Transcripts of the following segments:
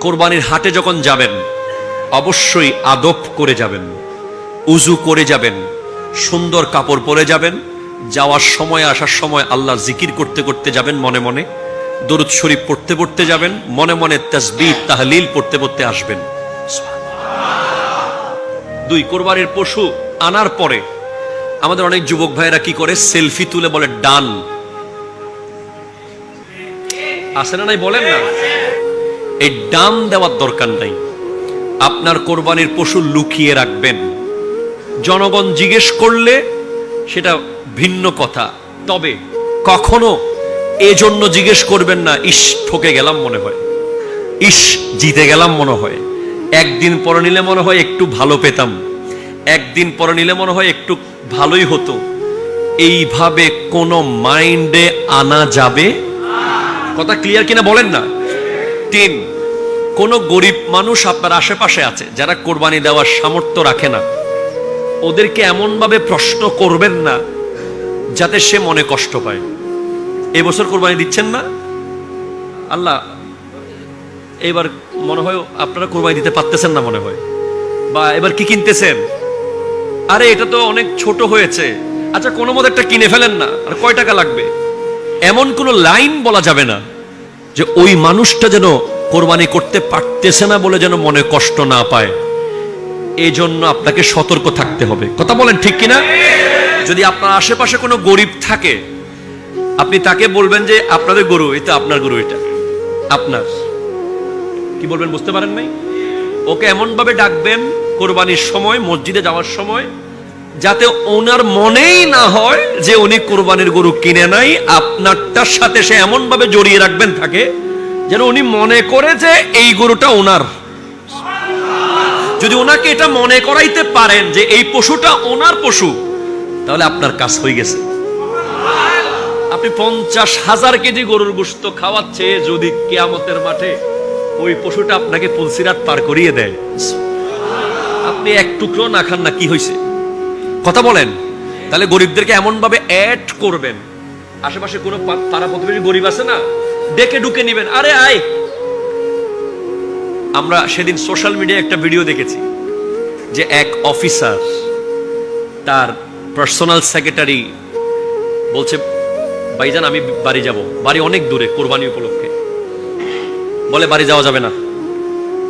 কোরবানির হাটে যখন যাবেন অবশ্যই আদব করে যাবেন, উজু করে যাবেন, সুন্দর কাপড় পরে যাবেন। যাওয়ার সময় আসার সময় আল্লাহর জিকির করতে করতে যাবেন, মনে মনে দরুদ শরীফ পড়তে পড়তে যাবেন, মনে মনে তাসবিহ তাহলিল পড়তে পড়তে আসবেন। 2, কোরবানির পশু আনার পরে আমাদের অনেক যুবক ভাইয়েরা কি করে, সেলফি তুলে বলে ডান। আছে না নাই বলেন না? এই ডান দেওয়ার দরকার নাই। আপনার কোরবানির পশু লুকিয়ে রাখবেন। জনগণ জিজ্ঞেস করলে সেটা ভিন্ন কথা, তবে কখনো এজন্য জিজ্ঞেস করবেন না ইস ঠকে গেলাম মনে হয়, ইস জিতে গেলাম মনে হয়, একদিন পরে নিলে মনে হয় একটু ভালো পেতাম, একদিন পরে নিলে মনে হয় একটু ভালোই হতো। এইভাবে কোনো মাইন্ডে আনা যাবে? কথা ক্লিয়ার কিনা বলেন না? 3, কোন গরিব মানুষ আপনার আশেপাশে আছে যারা কোরবানি দেওয়ার সামর্থ্য রাখে না, ওদেরকে এমন ভাবে প্রশ্ন করবেন না যাতে সে মনে কষ্ট পায়। এবছর কোরবানি দিচ্ছেন না, আল্লাহ এবার মনে হয় আপনারা কোরবানি দিতে পারতেছেন না মনে হয়, বা এবার কি কিনতেছেন, আরে এটা তো অনেক ছোট হয়েছে, আচ্ছা কোনো মতো একটা কিনে ফেলেন না, আর কয় টাকা লাগবে। এমন কোনো লাইন বলা যাবে না যে ওই মানুষটা যেন কোরবানি করতে পারতেছে না বলে যেন মনে কষ্ট না পায়। এই জন্য আপনাকে সতর্ক থাকতে হবে। কথা বলেন ঠিক কিনা? যদি আপনার আশেপাশে কোনো গরিব থাকে, আপনি তাকে বলবেন যে আপনাদের গরু এটা, আপনার গরু এটা আপনার, কি বলবেন বুঝতে পারেন নাই? ওকে এমন ভাবে ডাকবেন কোরবানির সময়, মসজিদে যাওয়ার সময়, যাতে ওনার মনেই না হয় যে উনি কোরবানির গরু কিনে নাই। আপনারটার সাথে সে এমন ভাবে জড়িয়ে রাখবেন থাকে যেন উনি মনে করে যে এই গরুটা ওনার। যদি ওনাকে এটা মনে করাইতে পারেন যে এই পশুটা ওনার পশু, তাহলে আপনার কাজ হয়ে গেছে। আপনি 50,000 কেজি গরুর গোশত খাওয়াচ্ছে, যদি কিয়ামতের মাঠে ওই পশুটা আপনাকে পুলসিরাত পার করিয়ে দেয়, আপনি এক টুকরো না খান না, কি হয়েছে? কথা বলেন। তাহলে গরিবদেরকে এমন ভাবে অ্যাড করবেন, আশেপাশে কোনো পাড়া প্রতিবেশী গরিব আছে না, ডেকে ঢুকে নিবেন, আরে আয়। আমরা সেদিন সোশ্যাল মিডিয়ায় একটা ভিডিও দেখেছি যে এক অফিসার তার পার্সোনাল সেক্রেটারি বলছে, ভাইজান আমি বাড়ি যাব, বাড়ি অনেক দূরে কোরবানি উপলক্ষে। বলে বাড়ি যাওয়া যাবে না।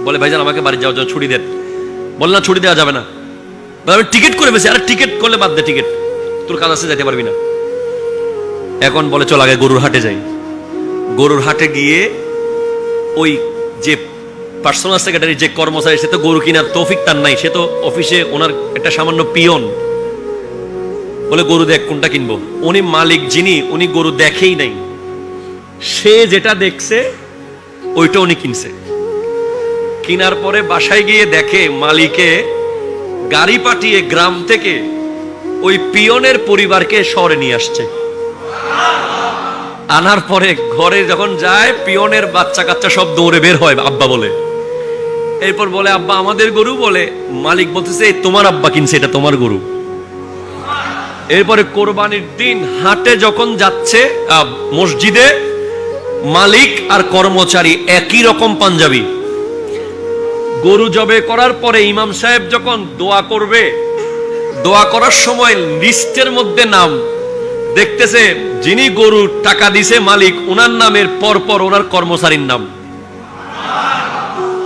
বলে ভাইজান আমাকে বাড়ি যাওয়ার জন্য ছুটি দেন। বলে না, ছুটি দেওয়া যাবে না। আমি টিকিট করে বেশি, আরে টিকিট করলে বাদ দে, টিকিট তোর কাজ আছে, যেতে পারবি না। এখন বলে চল আগে গরুর হাটে যাই। গরুর হাটে গিয়ে ওই যে পার্সোনাল সেক্রেটারি, যে কর্মচারী, সে তো গরু কিনার তৌফিক তার নাই, সে তো অফিসে ওনার একটা সামান্য পিয়ন। বলে গরু দেখ কোনটা কিনবো। উনি মালিক যিনি, উনি গরু দেখেই নাই, সে যেটা দেখছে ওইটা উনি কিনছে। কিনার পরে বাসায় গিয়ে দেখে মালিকে গাড়ি পাঠিয়ে গ্রাম থেকে ওই পিয়নের পরিবারকে শহরে নিয়ে আসছে। আনার পরে ঘরে যখন যায়, পিয়নের বাচ্চা কাচ্চা সব দৌড়ে বের হয় আব্বা বলে। এরপর বলে আব্বা আমাদের গরু। বলে মালিক বলতেছে তোমার আব্বা কিনছে, এটা তোমার গরু। এরপরে কোরবানির দিন হাটে যখন যাচ্ছে মসজিদে, মালিক আর কর্মচারী একই রকম পাঞ্জাবি। গরু জবে করার পরে ইমাম সাহেব যখন দোয়া করবে, দোয়া করার সময় লিস্টের মধ্যে নাম দেখতেছে, যিনি গরুর টাকা দিছে মালিক, ওনার নামের পরপর ওনার কর্মচারীর নাম।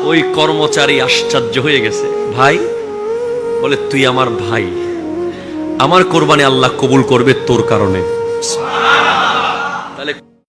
ওই কর্মচারী আশ্চর্য হয়ে গেছে। ভাই বলে তুই আমার ভাই, আমার কোরবানি আল্লাহ কবুল করবে তোর কারণে।